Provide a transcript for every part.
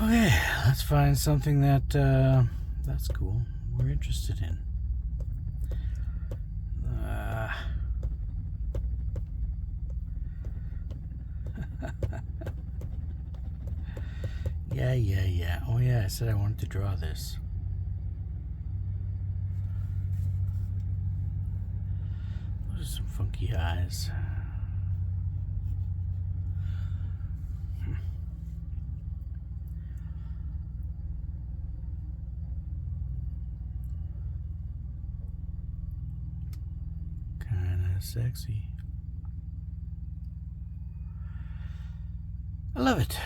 Okay, let's find something that's cool. We're interested in. Yeah. Oh yeah, I said I wanted to draw this. Those are some funky eyes. Kinda sexy. I love it.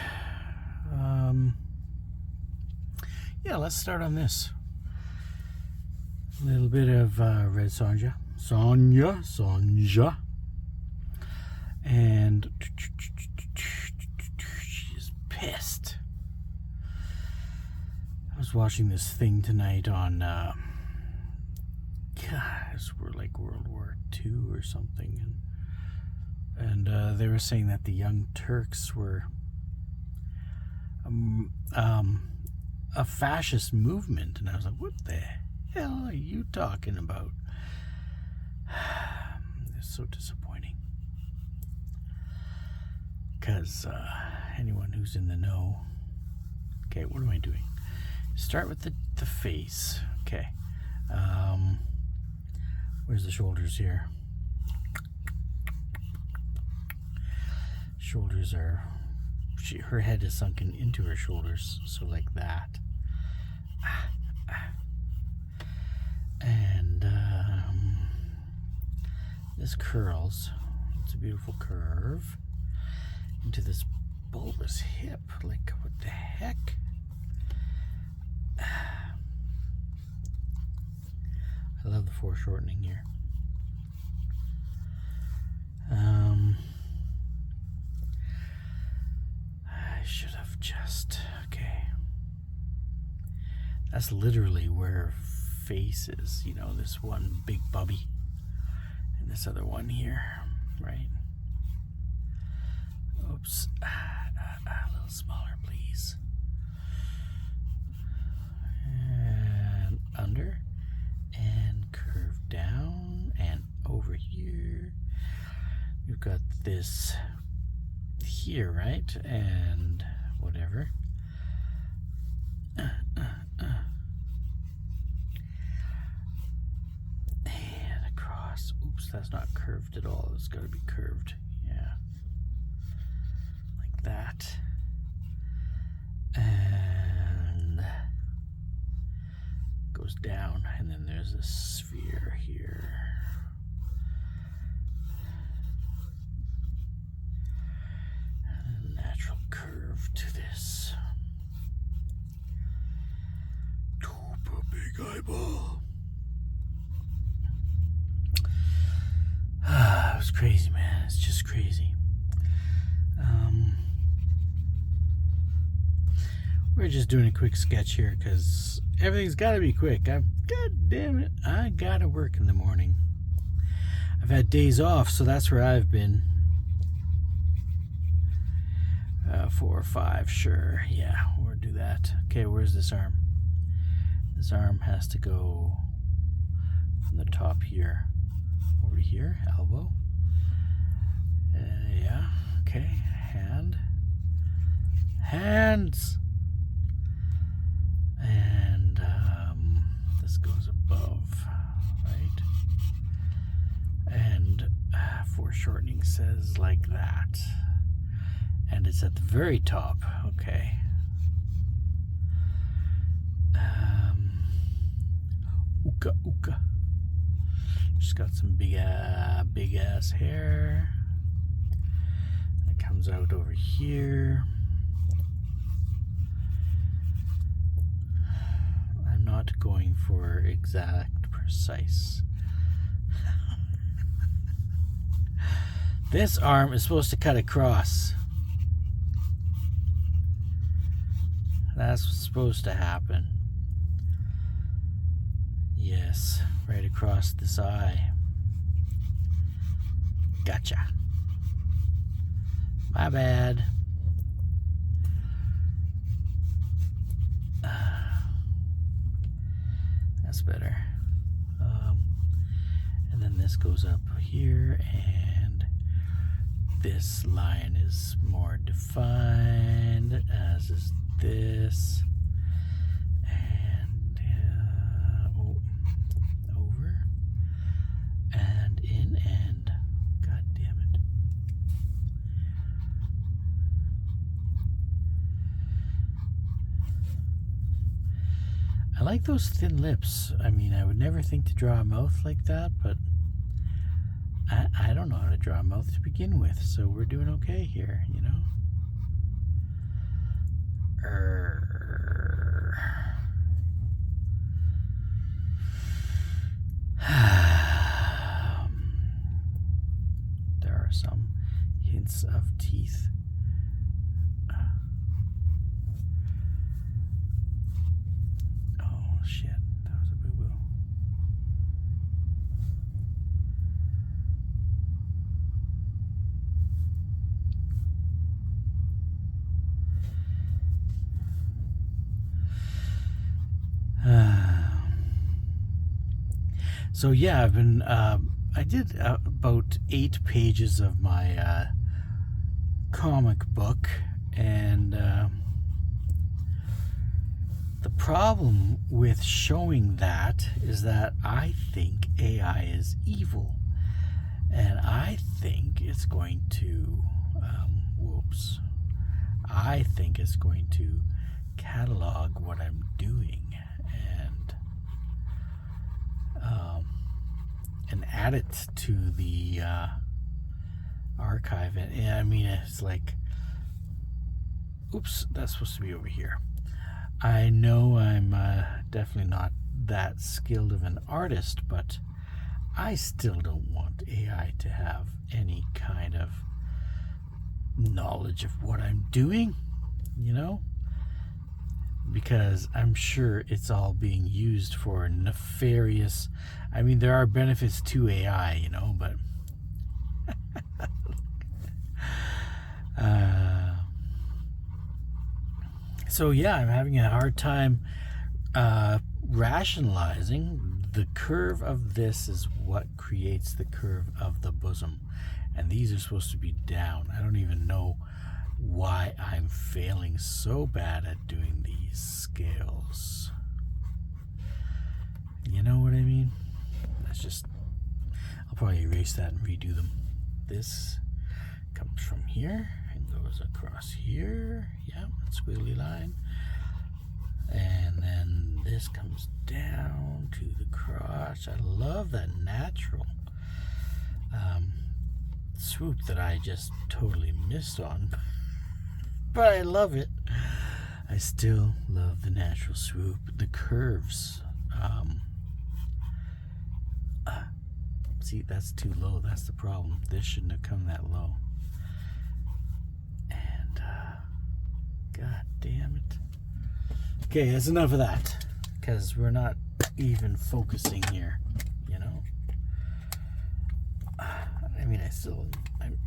Yeah, let's start on this. A little bit of red Sonja. Sonja. And she's pissed. I was watching this thing tonight on, we're like World War II or something. And they were saying that the Young Turks were a fascist movement, and I was like, what the hell are you talking about? It's so disappointing, because anyone who's in the know. Okay, what am I doing? Start with the face. Okay, where's the shoulders here? Shoulders are, her head is sunken into her shoulders, so like that. And this curls. It's a beautiful curve into this bulbous hip. Like, what the heck? I love the foreshortening here. I should have just, okay. That's literally where her face is, you know, this one big bubby and this other one here, right? Oops. A little smaller, please. And under and curve down and over here. We've got this here, right? And whatever. And across. Oops, that's not curved at all. It's got to be curved. Yeah. Like that. And goes down. And then there's a sphere here. Natural curve to this. Super big eyeball. It was crazy, man. It's just crazy. We're just doing a quick sketch here because everything's got to be quick. God damn it, I gotta work in the morning. I've had days off, so that's where I've been. 4 or 5, sure. Yeah, we'll do that. Okay, where's this arm? This arm has to go from the top here over to here, elbow. Yeah, okay. Hands. And this goes above, right? And foreshortening says like that. And it's at the very top, okay. Ooka. She's got some big ass hair. That comes out over here. I'm not going for exact, precise. This arm is supposed to cut across. That's what's supposed to happen. Yes, right across this eye. Gotcha. My bad. That's better. And then this goes up here, and this line is more defined, as is this. And over and in, and god damn it. I like those thin lips. I mean, I would never think to draw a mouth like that, but I don't know how to draw a mouth to begin with, so we're doing okay here, you know? There are some hints of teeth. Oh shit, that was a boo-boo. So yeah, I've been I did about 8 pages of my comic book, and the problem with showing that is that I think AI is evil, and I think it's going to I think it's going to catalog what I'm doing and add it to the archive. And I mean, it's like, oops, that's supposed to be over here. I know I'm definitely not that skilled of an artist, but I still don't want AI to have any kind of knowledge of what I'm doing, you know? Because I'm sure it's all being used for nefarious. I mean, there are benefits to AI, you know, but so yeah, I'm having a hard time rationalizing the curve of this is what creates the curve of the bosom, and these are supposed to be down. I don't even know why I'm failing so bad at doing these scales. You know what I mean? That's just, I'll probably erase that and redo them. This comes from here and goes across here. Yeah, squiggly line. And then this comes down to the crotch. I love that natural swoop that I just totally missed on. But I love it. I still love the natural swoop. The curves. See, that's too low. That's the problem. This shouldn't have come that low. And, god damn it. Okay, that's enough of that. Because we're not even focusing here, you know? I mean, I'm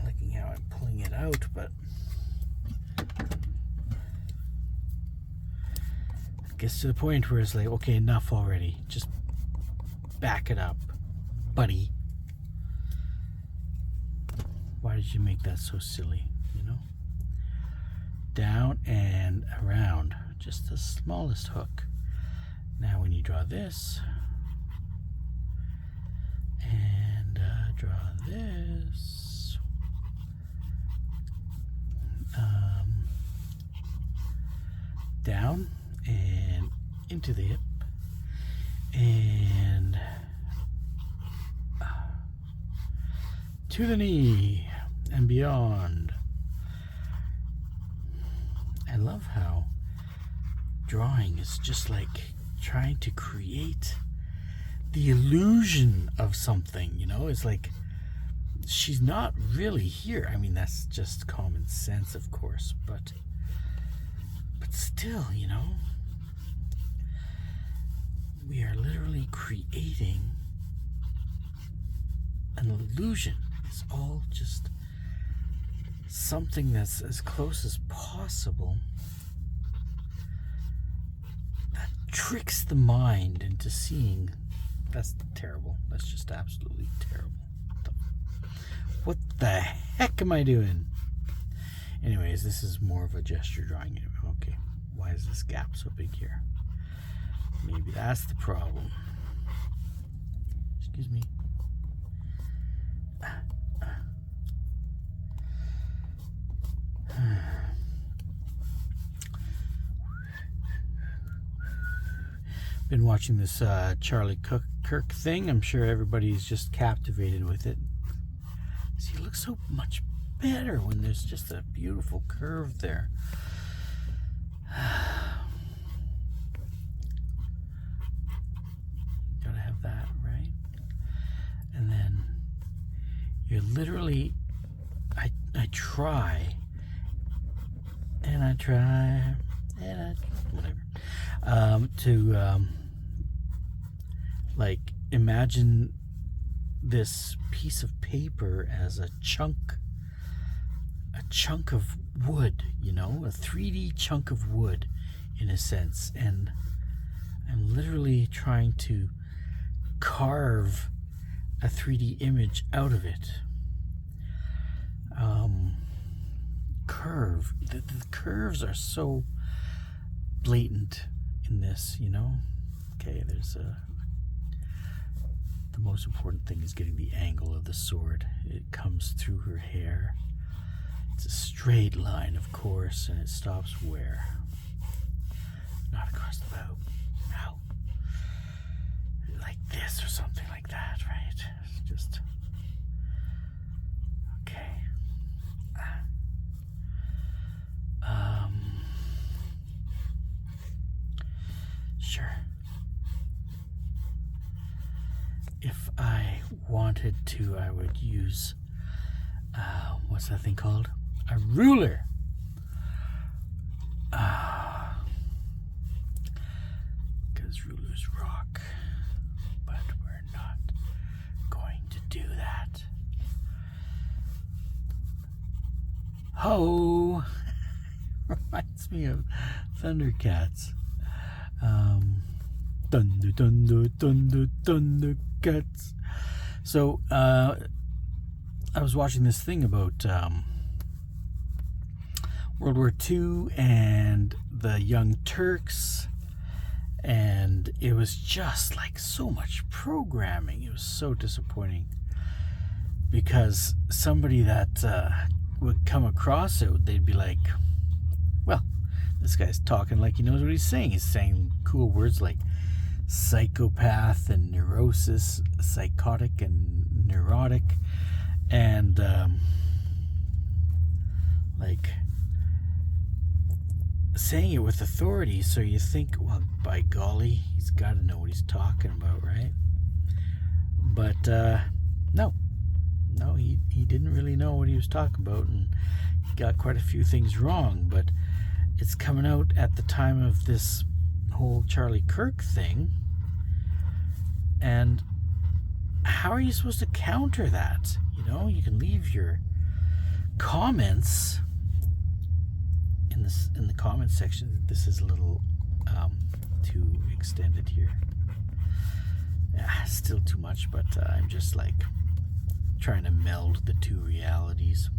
liking how I'm pulling it out, but it gets to the point where it's like, okay, enough already. Just back it up, buddy. Why did you make that so silly, you know? Down and around, just the smallest hook. Now when you draw this, and draw this, down and into the hip, and to the knee and beyond. I love how drawing is just like trying to create the illusion of something, you know? It's like she's not really here. I mean, that's just common sense, of course, but still, you know, we are literally creating an illusion. It's all just something that's as close as possible that tricks the mind into seeing. That's terrible. That's just absolutely terrible. What the heck am I doing? Anyways, this is more of a gesture drawing. Okay, why is this gap so big here? Maybe that's the problem. Excuse me. Been watching this Charlie Kirk thing. I'm sure everybody's just captivated with it. See, it looks so much better when there's just a beautiful curve there. Gotta have that, right? And then you're literally, I try, and I try, and I, whatever, to like imagine this piece of paper as a chunk of wood, you know, a 3D chunk of wood in a sense, and I'm literally trying to carve a 3D image out of it. The curves are so blatant in this, you know. Okay, there's the most important thing is getting the angle of the sword. It comes through her hair. It's a straight line, of course, and it stops where? Not across the bow. No. Like this or something like that, right? It's just... okay. Sure. If I wanted to, I would use, what's that thing called? A ruler. Because rulers rock. But we're not going to do that. Ho! Reminds me of Thundercats. Thunder, thunder, thunder, Thundercats. So, I was watching this thing about World War II and the Young Turks, and it was just like so much programming. It was so disappointing because somebody that would come across it, they'd be like, well, this guy's talking like he knows what he's saying. He's saying cool words like psychopath and neurosis, psychotic and neurotic, and like saying it with authority, so you think, well, by golly, he's got to know what he's talking about, right? But no, he didn't really know what he was talking about, and he got quite a few things wrong. But it's coming out at the time of this whole Charlie Kirk thing, and how are you supposed to counter that? You know, you can leave your comments in the comment section. This is a little too extended here. Still too much, but I'm just like trying to meld the two realities.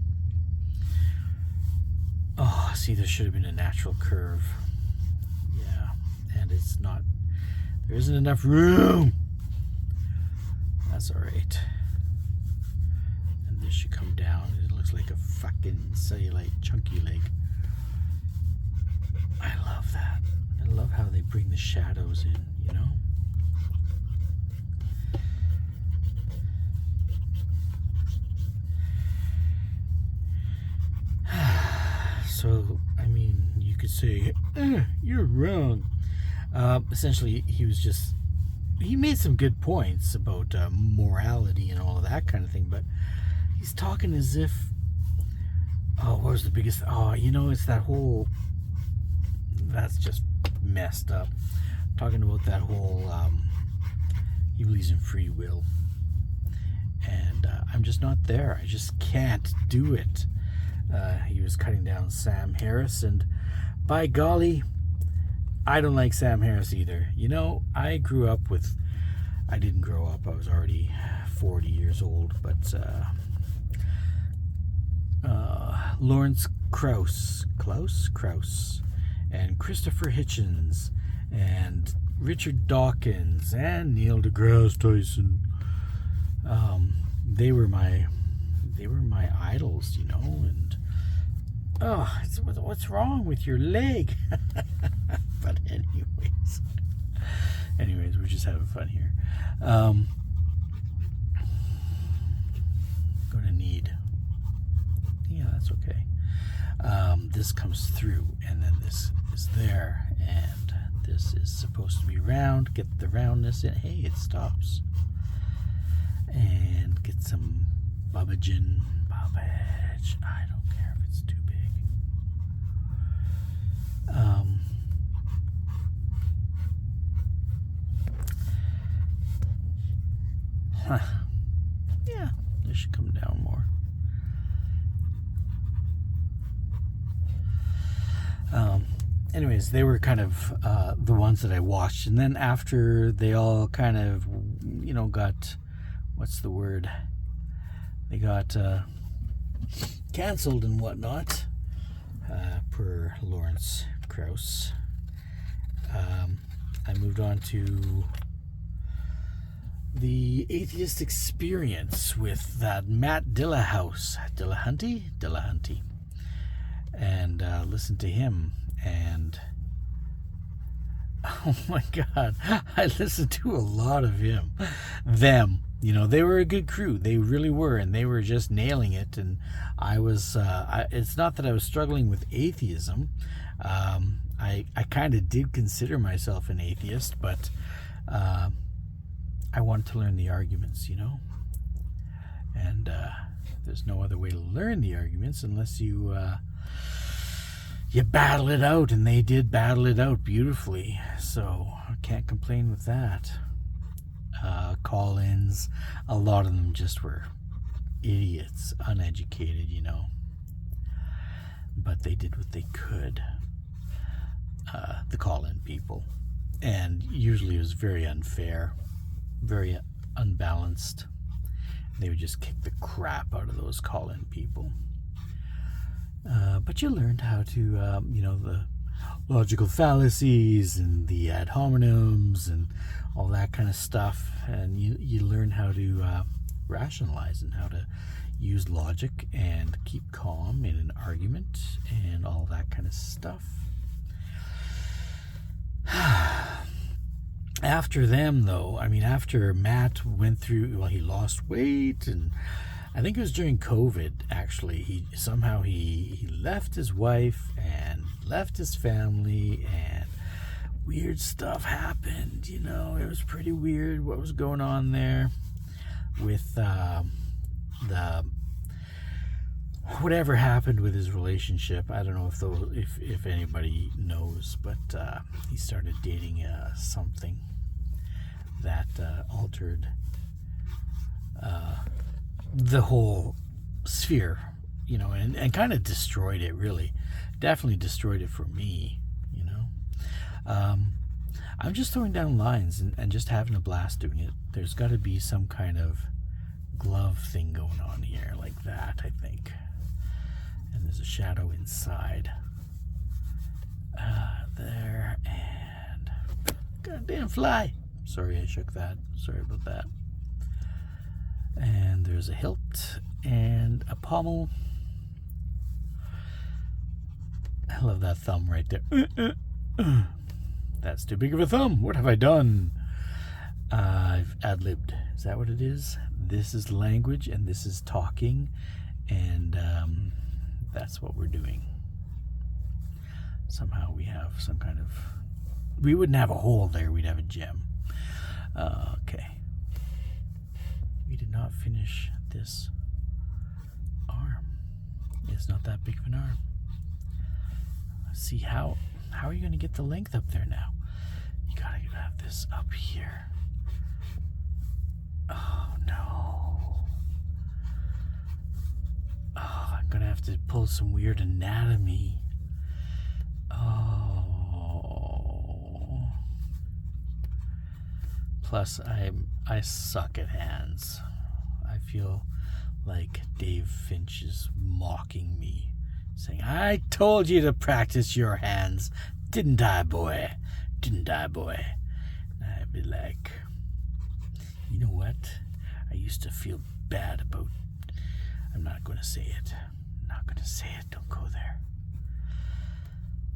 Oh, see, there should have been a natural curve. Yeah, and it's not. There isn't enough room. That's all right. And this should come down. It looks like a fucking cellulite chunky leg. I love that. I love how they bring the shadows in, you know? So, I mean, you could say, you're wrong. Essentially, he made some good points about morality and all of that kind of thing, but he's talking as if, what was the biggest, it's that whole, that's just messed up. Talking about that whole, he believes in free will. And I'm just not there. I just can't do it. He was cutting down Sam Harris, and by golly, I don't like Sam Harris either. You know, I didn't grow up. I was already 40 years old, but Lawrence Krauss, and Christopher Hitchens, and Richard Dawkins, and Neil deGrasse Tyson. They were my idols, you know. And what's wrong with your leg? But anyways, we're just having fun here. Gonna need. Yeah, that's okay. This comes through, and then this is there, and this is supposed to be round. Get the roundness in. Hey, it stops. And get some Babbage. I don't care if it's too big. Yeah, this should come down more. Anyways, they were kind of the ones that I watched, and then after they all kind of, you know, got, what's the word? They got canceled and whatnot, per Lawrence Krauss. I moved on to the Atheist Experience with that Matt Dillahunty, and listened to him. And oh my God, I listened to a lot of them. You know, they were a good crew. They really were, and they were just nailing it. And I was. It's not that I was struggling with atheism. I kind of did consider myself an atheist, but I wanted to learn the arguments, you know. And there's no other way to learn the arguments unless you battle it out, and they did battle it out beautifully. So I can't complain with that. Call-ins, a lot of them just were idiots, uneducated, you know. But they did what they could. The call-in people. And usually it was very unfair, very unbalanced. They would just kick the crap out of those call-in people. But you learned how to, you know, the logical fallacies and the ad hominems and all that kind of stuff. And you learn how to rationalize and how to use logic and keep calm in an argument and all that kind of stuff. After them, though, I mean, after Matt went through, well, he lost weight, and I think it was during COVID, actually. He left his wife and left his family, and weird stuff happened, you know. It was pretty weird what was going on there with the whatever happened with his relationship. I don't know if anybody knows, but he started dating something that altered the whole sphere, you know, and kind of destroyed it, really. Definitely destroyed it for me, you know. I'm just throwing down lines and just having a blast doing it. There's got to be some kind of glove thing going on here, like that, I think. And there's a shadow inside. There, and goddamn fly. Sorry I shook that. Sorry about that. And there's a hilt and a pommel. I love that thumb right there. That's too big of a thumb. What have I done? I've ad-libbed. Is that what it is? This is language and this is talking, and that's what we're doing. Somehow we have some kind of... We wouldn't have a hole there. We'd have a gem. Okay. We did not finish this arm. It's not that big of an arm. Let's see, how are you going to get the length up there now? You gotta have this up here. Oh no. Oh, I'm gonna have to pull some weird anatomy. Oh. Plus, I suck at hands. I feel like Dave Finch is mocking me, saying, "I told you to practice your hands, didn't I, boy? Didn't I, boy?" And I'd be like, you know what? I used to feel bad about. I'm not going to say it. I'm not going to say it. Don't go there.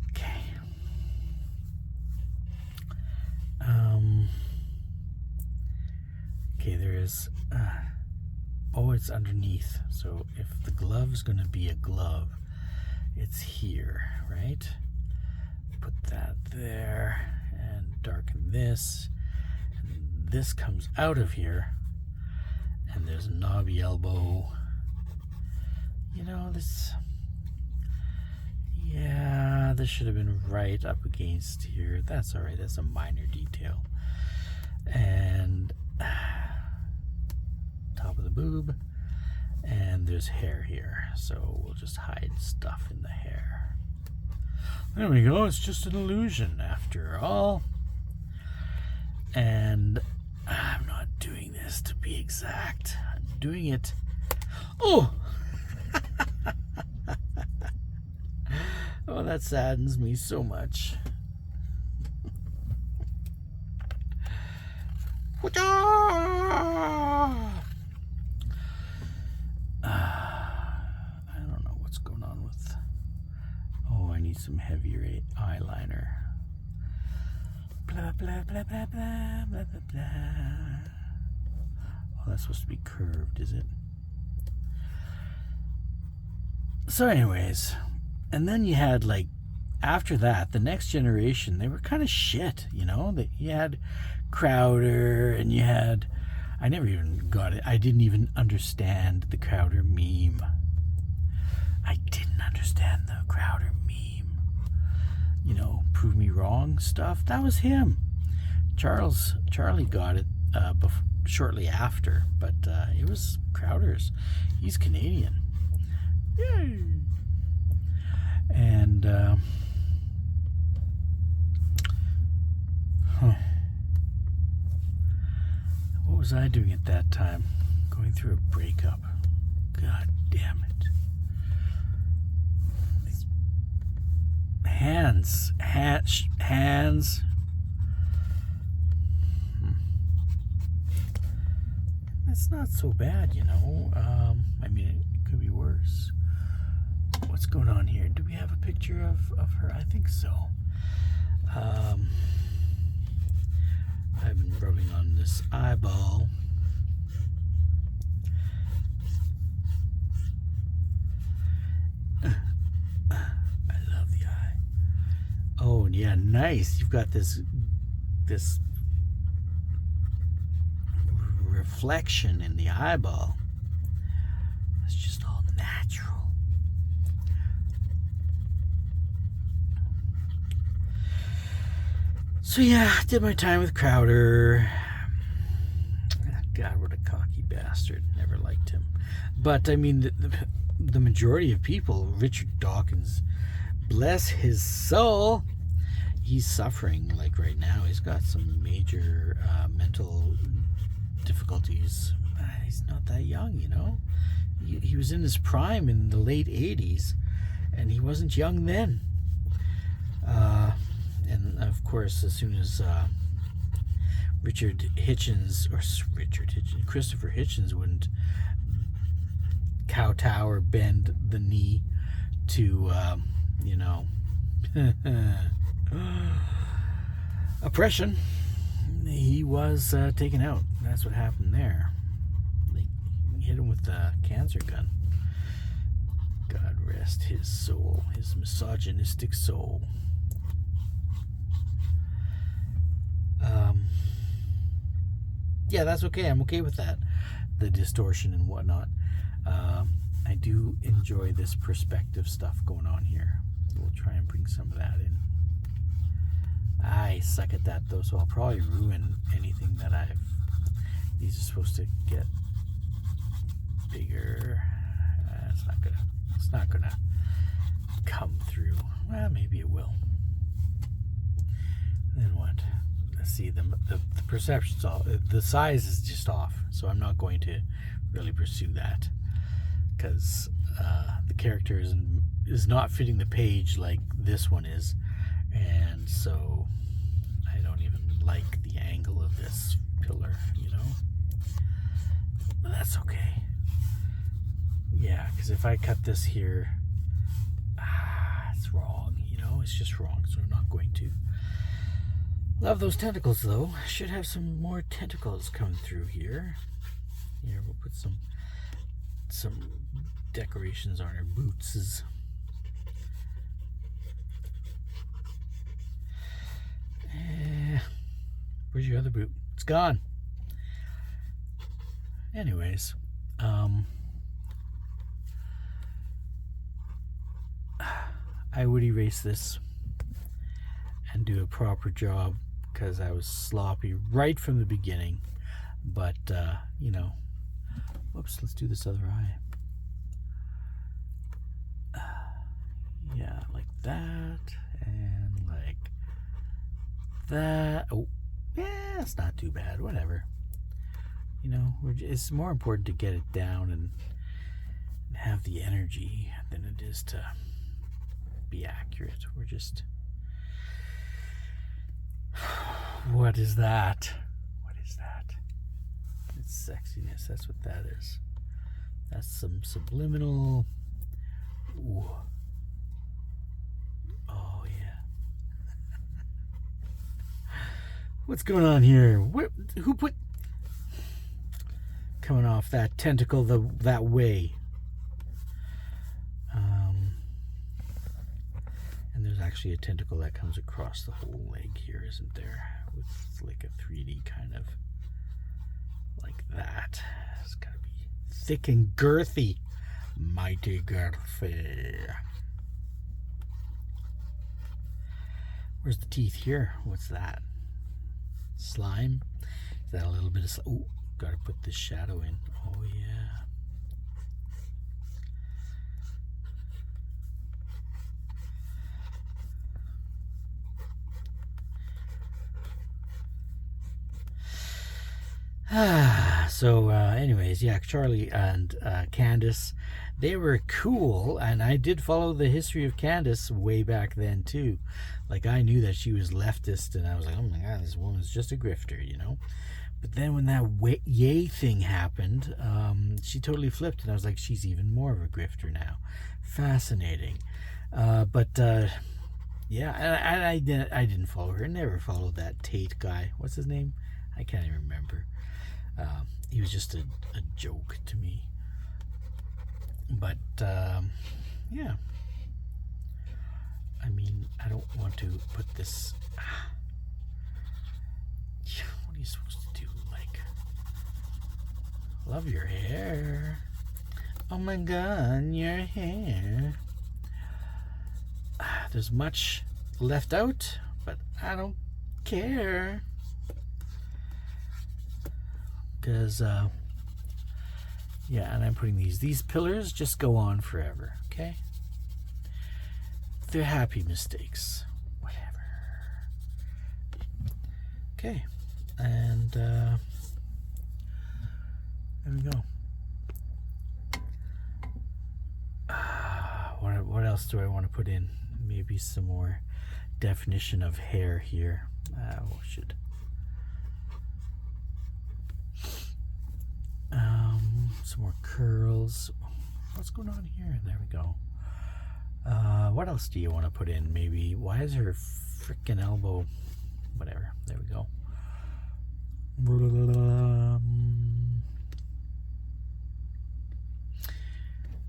Okay. Okay, there is. Oh, it's underneath. So if the glove's going to be a glove, it's here, right? Put that there and darken this. And this comes out of here. And there's a knobby elbow. You know, this. Yeah, this should have been right up against here. That's all right. That's a minor detail. And top of the boob. And there's hair here. So we'll just hide stuff in the hair. There we go. It's just an illusion after all. And I'm not doing this to be exact. I'm doing it. Oh! Oh, that saddens me so much. I don't know what's going on with. Oh, I need some heavier eyeliner. Blah blah blah blah blah blah blah blah. Oh, that's supposed to be curved, is it? So, anyways, and then you had like after that, the next generation, they were kind of shit, you know. That you had Crowder, and you had. I never even got it. I didn't even understand the Crowder meme. I didn't understand the Crowder meme. You know, prove me wrong stuff. That was him. Charlie got it shortly after, but it was Crowder's. He's Canadian. Yay! And what was I doing at that time? Going through a breakup. God damn it. These hands. That's not so bad, you know. I mean, it could be worse. What's going on here? Do we have a picture of her? I think so. I've been rubbing on this eyeball. I love the eye. Oh, yeah, nice. You've got this reflection in the eyeball. It's just all natural. So yeah, did my time with Crowder. God, what a cocky bastard. Never liked him. But I mean, the majority of people, Richard Dawkins, bless his soul, he's suffering like right now. He's got some major mental difficulties. He's not that young, you know. He was in his prime in the late 80s, and he wasn't young then. And of course, as soon as Christopher Hitchens wouldn't kowtow or bend the knee to, you know, oppression, he was taken out. That's what happened there. They hit him with a cancer gun. God rest his soul, his misogynistic soul. Yeah, that's okay. I'm okay with that. The distortion and whatnot. I do enjoy this perspective stuff going on here. We'll try and bring some of that in. I suck at that though, so I'll probably ruin anything that I've. These are supposed to get bigger. It's not gonna come through. Well, maybe it will. Then what? see the perception's all, the size is just off, so I'm not going to really pursue that, because the character is not fitting the page like this one is, and so I don't even like the angle of this pillar, but that's okay. Yeah, because if I cut this here, it's wrong, it's just wrong, so I'm not going to. Love those tentacles, though. Should have some more tentacles coming through here. Here, we'll put some decorations on her boots. Where's your other boot? It's gone. Anyways, I would erase this and do a proper job, because I was sloppy right from the beginning. But whoops, let's do this other eye. Yeah, like that, and like that. Oh, yeah, it's not too bad, whatever. It's more important to get it down and have the energy than it is to be accurate. We're just... What is that? What is that? It's sexiness. That's what that is. That's some subliminal... Ooh. Oh, yeah. What's going on here? Who put... Coming off that tentacle that way. And there's actually a tentacle that comes across the whole leg here, isn't there? With like a 3D kind of like that. It's gotta be thick and girthy. Mighty girthy. Where's the teeth here? What's that? Slime? Is that a little bit of slime? Oh, gotta put this shadow in. Oh, yeah. So anyways, yeah, Charlie and Candace, they were cool, and I did follow the history of Candace way back then too. Like, I knew that she was leftist, and I was like, oh my god, this woman's just a grifter, But then when that yay thing happened, she totally flipped, and I was like, she's even more of a grifter now. Fascinating. Yeah, I didn't follow her. I never followed that Tate guy. What's his name? I can't even remember. He was just a joke to me. But, yeah. I mean, I don't want to put this... What are you supposed to do? Like, love your hair. Oh my god, your hair. There's much left out, but I don't care. Because, yeah, and I'm putting these pillars just go on forever, okay? They're happy mistakes. Whatever. Okay, and, there we go. What else do I want to put in? Maybe some more definition of hair here. Should... some more curls. What's going on here? There we go. What else do you want to put in? Maybe, why is her freaking elbow? Whatever. There we go.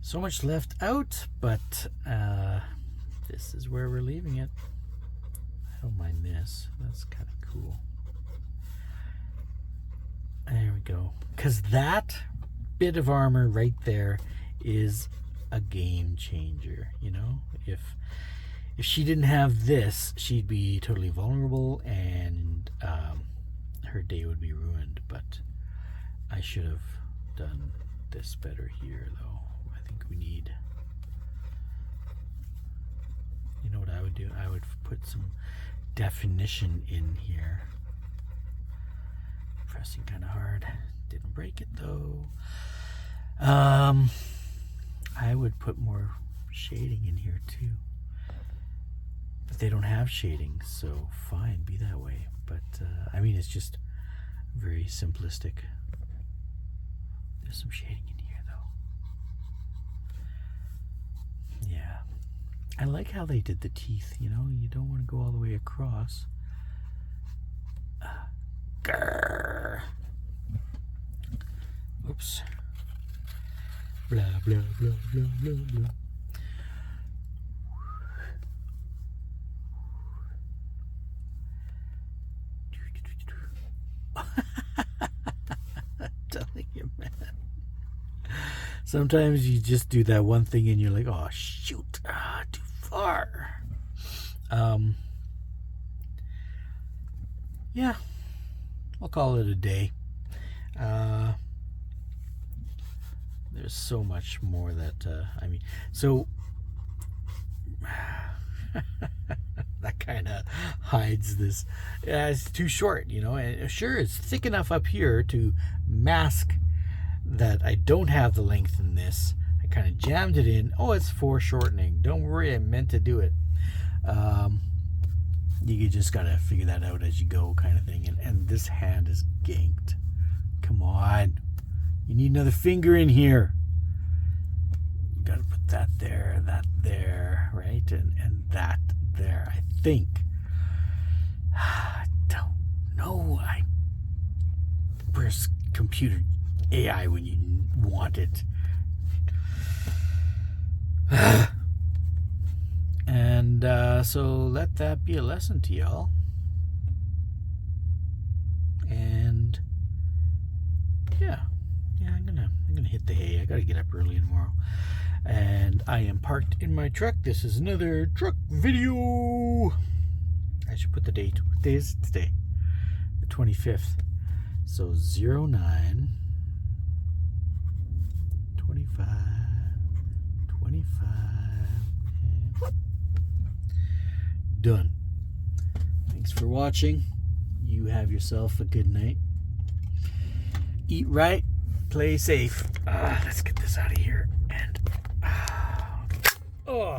So much left out, but this is where we're leaving it. I don't mind this. That's kind of cool. There we go. Because that bit of armor right there is a game changer, If she didn't have this, she'd be totally vulnerable, and her day would be ruined. But I should have done this better here, though. I think we need... You know what I would do? I would put some definition in here. pressing kind of hard. Didn't break it though. I would put more shading in here too. But they don't have shading, so fine, be that way. But I mean, it's just very simplistic. There's some shading in here though. Yeah. I like how they did the teeth, you know, you don't want to go all the way across. Grrr. Oops. Blah, blah, blah, blah, blah, blah. I'm telling you, man. Sometimes you just do that one thing and you're like, oh, shoot. Too far. Yeah. I'll call it a day. There's so much more that, I mean, so that kind of hides this. It's too short, you know, and sure, it's thick enough up here to mask that I don't have the length in this. I kind of jammed it in. Oh, it's foreshortening. Don't worry, I meant to do it. You just got to figure that out as you go, kind of thing. And this hand is ganked. Come on. You need another finger in here. You got to put that there, right? And that there, I think. I don't know. Where's computer AI when you want it? And so let that be a lesson to y'all. And yeah, I'm gonna hit the hay. I gotta get up early tomorrow. And I am parked in my truck. This is another truck video. I should put the date. What day is it today? The 25th. So 09 25 25 and whoop. Done. Thanks for watching. You have yourself a good night. Eat right, play safe. Let's get this out of here. And oh.